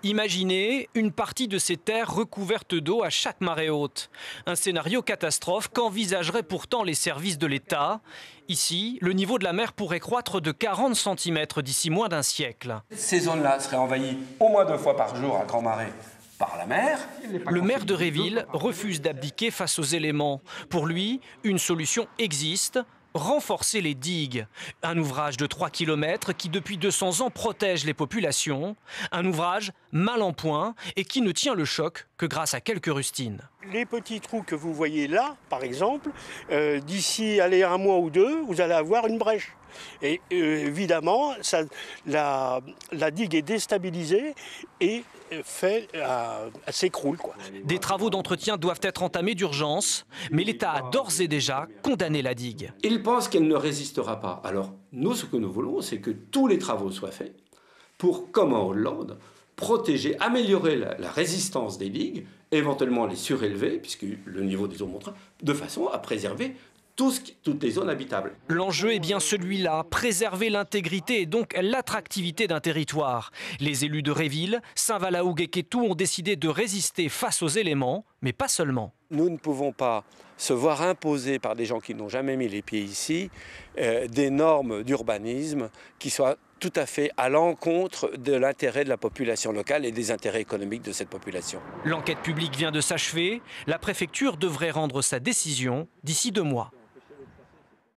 Imaginez une partie de ces terres recouvertes d'eau à chaque marée haute. Un scénario catastrophe qu'envisageraient pourtant les services de l'État. Ici, le niveau de la mer pourrait croître de 40 cm d'ici moins d'un siècle. Ces zones-là seraient envahies au moins 2 fois par jour à grand marée par la mer. Le maire de Réville refuse d'abdiquer face aux éléments. Pour lui, une solution existe. Renforcer les digues, un ouvrage de 3 km qui depuis 200 ans protège les populations, un ouvrage mal en point et qui ne tient le choc que grâce à quelques rustines. Les petits trous que vous voyez là, par exemple, d'ici un mois ou deux, vous allez avoir une brèche. Et évidemment, la digue est déstabilisée et elle s'écroule, quoi. Des travaux d'entretien doivent être entamés d'urgence, mais l'État a d'ores et déjà condamné la digue. Il pense qu'elle ne résistera pas. Alors, nous, ce que nous voulons, c'est que tous les travaux soient faits pour, comme en Hollande, protéger, améliorer la résistance des digues, éventuellement les surélever, puisque le niveau des eaux montera, de façon à préserver toutes les zones habitables. L'enjeu est bien celui-là, préserver l'intégrité et donc l'attractivité d'un territoire. Les élus de Réville, Saint-Valahoug et Quétou ont décidé de résister face aux éléments, mais pas seulement. Nous ne pouvons pas se voir imposer par des gens qui n'ont jamais mis les pieds ici des normes d'urbanisme qui soient tout à fait à l'encontre de l'intérêt de la population locale et des intérêts économiques de cette population. L'enquête publique vient de s'achever. La préfecture devrait rendre sa décision d'ici 2 mois.